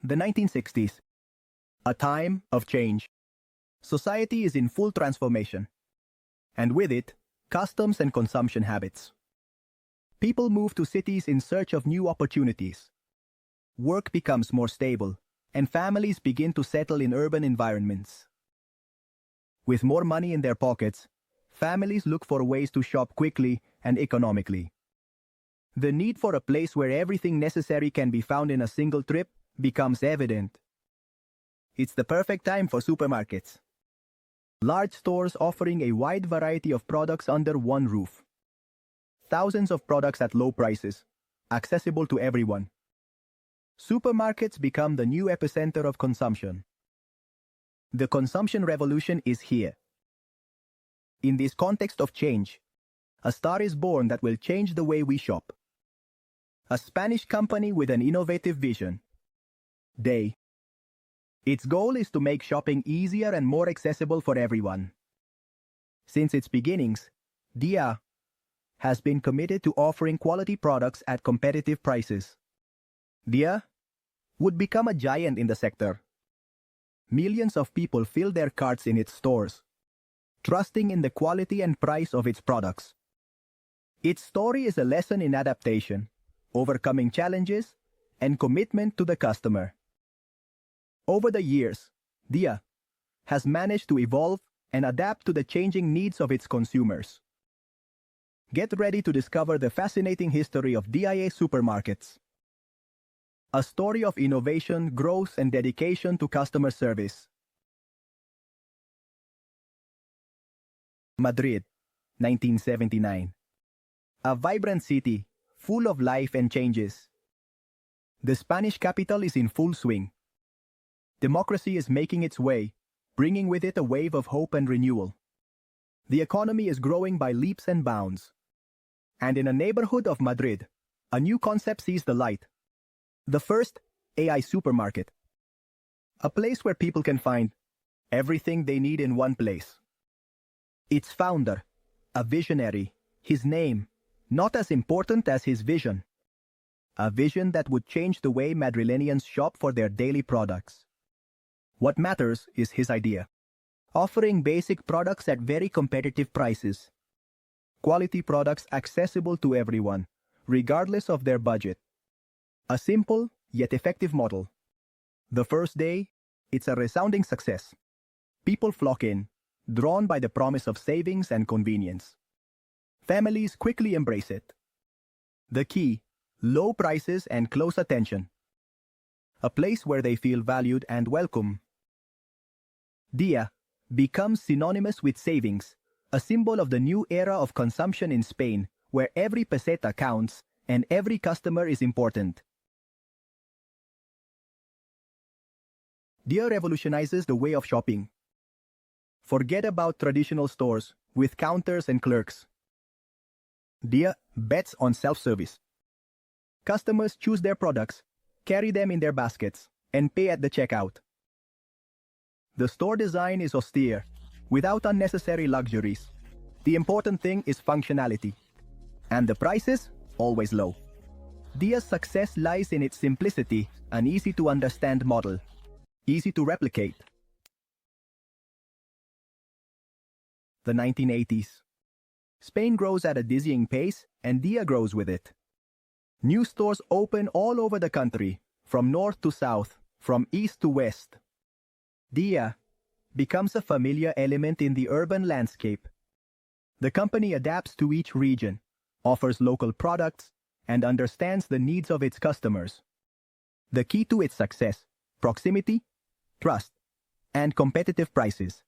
The 1960s. A time of change. Society is in full transformation. And with it, customs and consumption habits. People move to cities in search of new opportunities. Work becomes more stable, and families begin to settle in urban environments. With more money in their pockets, families look for ways to shop quickly and economically. The need for a place where everything necessary can be found in a single trip becomes evident. It's the perfect time for supermarkets. Large stores offering a wide variety of products under one roof. Thousands of products at low prices, accessible to everyone. Supermarkets become the new epicenter of consumption. The consumption revolution is here. In this context of change, a star is born that will change the way we shop. A Spanish company with an innovative vision. Day. Its goal is to make shopping easier and more accessible for everyone. Since its beginnings, Dia has been committed to offering quality products at competitive prices. Dia would become a giant in the sector. Millions of people fill their carts in its stores, trusting in the quality and price of its products. Its story is a lesson in adaptation, overcoming challenges, and commitment to the customer. Over the years, Dia has managed to evolve and adapt to the changing needs of its consumers. Get ready to discover the fascinating history of DIA supermarkets. A story of innovation, growth, and dedication to customer service. Madrid, 1979. A vibrant city, full of life and changes. The Spanish capital is in full swing. Democracy is making its way, bringing with it a wave of hope and renewal. The economy is growing by leaps and bounds. And in a neighborhood of Madrid, a new concept sees the light. The first AI supermarket. A place where people can find everything they need in one place. Its founder, a visionary, his name, not as important as his vision. A vision that would change the way Madrilenians shop for their daily products. What matters is his idea. Offering basic products at very competitive prices. Quality products accessible to everyone, regardless of their budget. A simple, yet effective model. The first day, it's a resounding success. People flock in, drawn by the promise of savings and convenience. Families quickly embrace it. The key, low prices and close attention. A place where they feel valued and welcome. Dia becomes synonymous with savings, a symbol of the new era of consumption in Spain, where every peseta counts and every customer is important. Dia revolutionizes the way of shopping. Forget about traditional stores with counters and clerks. Dia bets on self-service. Customers choose their products, carry them in their baskets, and pay at the checkout. The store design is austere, without unnecessary luxuries. The important thing is functionality. And the prices, always low. Dia's success lies in its simplicity, an easy-to-understand model. Easy to replicate. The 1980s. Spain grows at a dizzying pace, and Dia grows with it. New stores open all over the country, from north to south, from east to west. Dia becomes a familiar element in the urban landscape. The company adapts to each region, offers local products, and understands the needs of its customers. The key to its success: proximity, trust, and competitive prices.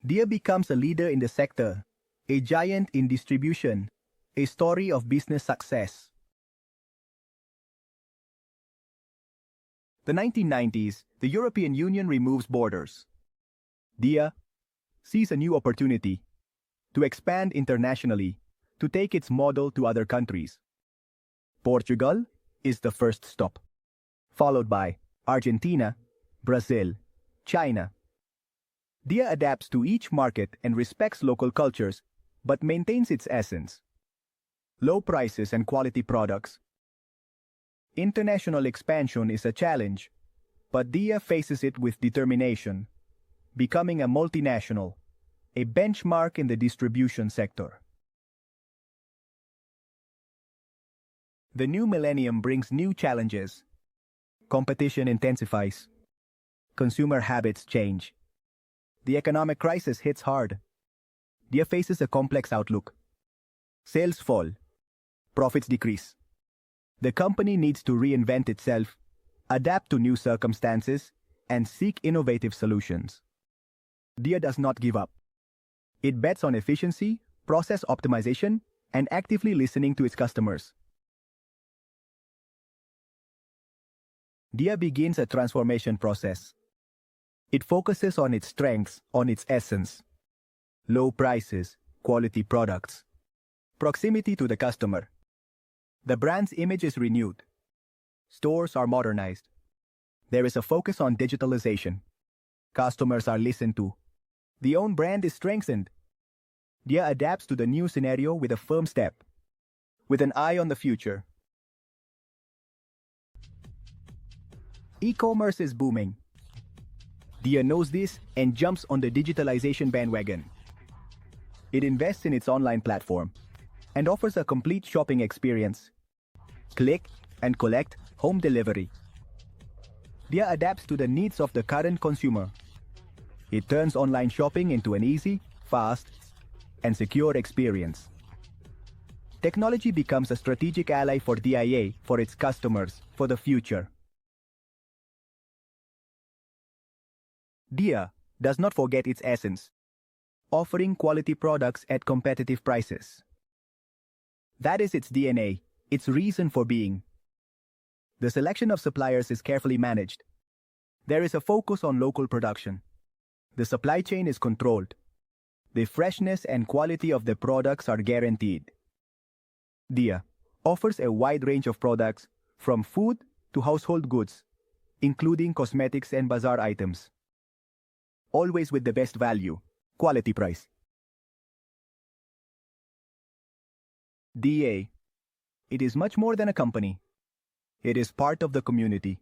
Dia becomes a leader in the sector, a giant in distribution, a story of business success. The 1990s, the European Union removes borders. Dia sees a new opportunity to expand internationally, to take its model to other countries. Portugal is the first stop, followed by Argentina, Brazil, China. Dia adapts to each market and respects local cultures, but maintains its essence. Low prices and quality products. International expansion is a challenge, but Dia faces it with determination, becoming a multinational, a benchmark in the distribution sector. The new millennium brings new challenges. Competition intensifies. Consumer habits change. The economic crisis hits hard. Dia faces a complex outlook. Sales fall. Profits decrease. The company needs to reinvent itself, adapt to new circumstances, and seek innovative solutions. Dia does not give up. It bets on efficiency, process optimization, and actively listening to its customers. Dia begins a transformation process. It focuses on its strengths, on its essence. Low prices, quality products, proximity to the customer. The brand's image is renewed. Stores are modernized. There is a focus on digitalization. Customers are listened to. The own brand is strengthened. Dia adapts to the new scenario with a firm step, with an eye on the future. E-commerce is booming. Dia knows this and jumps on the digitalization bandwagon. It invests in its online platform and offers a complete shopping experience. Click and collect home delivery. Dia adapts to the needs of the current consumer. It turns online shopping into an easy, fast, and secure experience. Technology becomes a strategic ally for DIA, for its customers, for the future. Dia does not forget its essence, offering quality products at competitive prices. That is its DNA, its reason for being. The selection of suppliers is carefully managed. There is a focus on local production. The supply chain is controlled. The freshness and quality of the products are guaranteed. Dia offers a wide range of products, from food to household goods, including cosmetics and bazaar items. Always with the best value, quality price. DA. It is much more than a company. It is part of the community.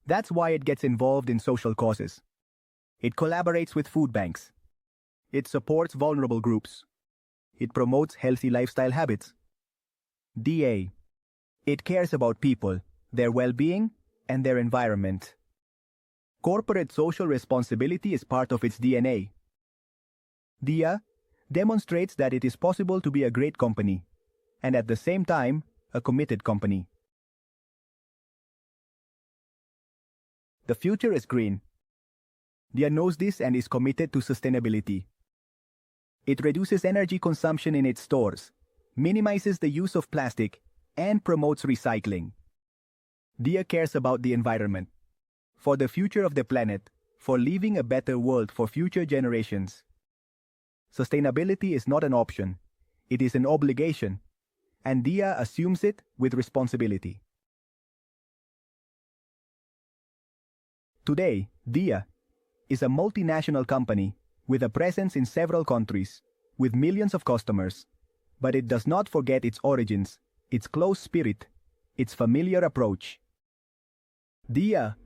That's why it gets involved in social causes. It collaborates with food banks. It supports vulnerable groups. It promotes healthy lifestyle habits. DA. It cares about people, their well-being, and their environment. Corporate social responsibility is part of its DNA. Dia demonstrates that it is possible to be a great company, and at the same time, a committed company. The future is green. Dia knows this and is committed to sustainability. It reduces energy consumption in its stores, minimizes the use of plastic, and promotes recycling. Dia cares about the environment, for the future of the planet, for leaving a better world for future generations. Sustainability is not an option, it is an obligation, and Dia assumes it with responsibility. Today, Dia is a multinational company with a presence in several countries, with millions of customers, but it does not forget its origins, its close spirit, its familiar approach. Dia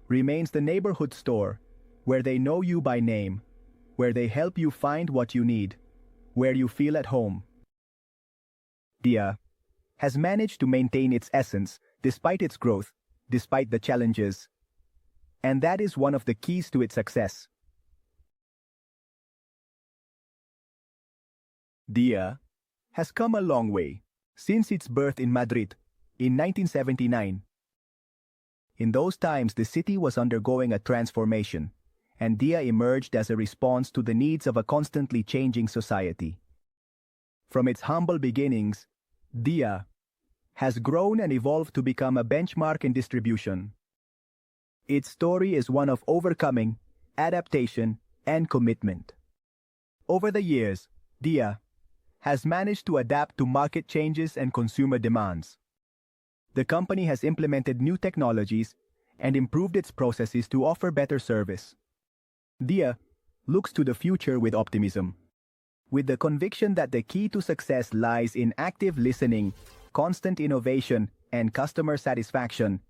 remains the neighborhood store, where they know you by name, where they help you find what you need, where you feel at home. Dia has managed to maintain its essence despite its growth, despite the challenges, and that is one of the keys to its success. Dia has come a long way since its birth in Madrid in 1979. In those times, the city was undergoing a transformation, and Dia emerged as a response to the needs of a constantly changing society. From its humble beginnings, Dia has grown and evolved to become a benchmark in distribution. Its story is one of overcoming, adaptation, and commitment. Over the years, Dia has managed to adapt to market changes and consumer demands. The company has implemented new technologies and improved its processes to offer better service. Dia looks to the future with optimism, with the conviction that the key to success lies in active listening, constant innovation, and customer satisfaction,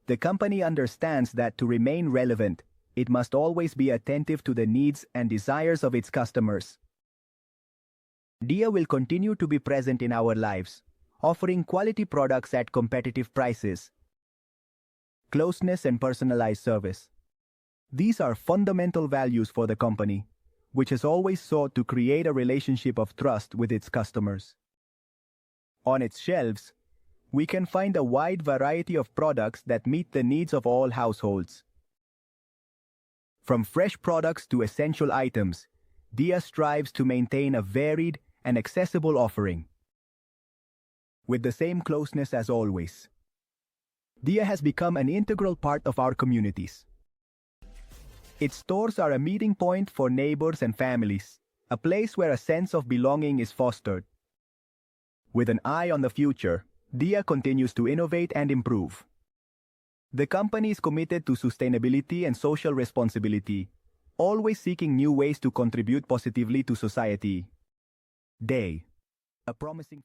the company understands that to remain relevant, it must always be attentive to the needs and desires of its customers. Dia will continue to be present in our lives, offering quality products at competitive prices. Closeness and personalized service. These are fundamental values for the company, which has always sought to create a relationship of trust with its customers. On its shelves, we can find a wide variety of products that meet the needs of all households. From fresh products to essential items, Dia strives to maintain a varied and accessible offering. With the same closeness as always, Dia has become an integral part of our communities. Its stores are a meeting point for neighbors and families, a place where a sense of belonging is fostered. With an eye on the future, Dia continues to innovate and improve. The company is committed to sustainability and social responsibility, always seeking new ways to contribute positively to society. Day. A promising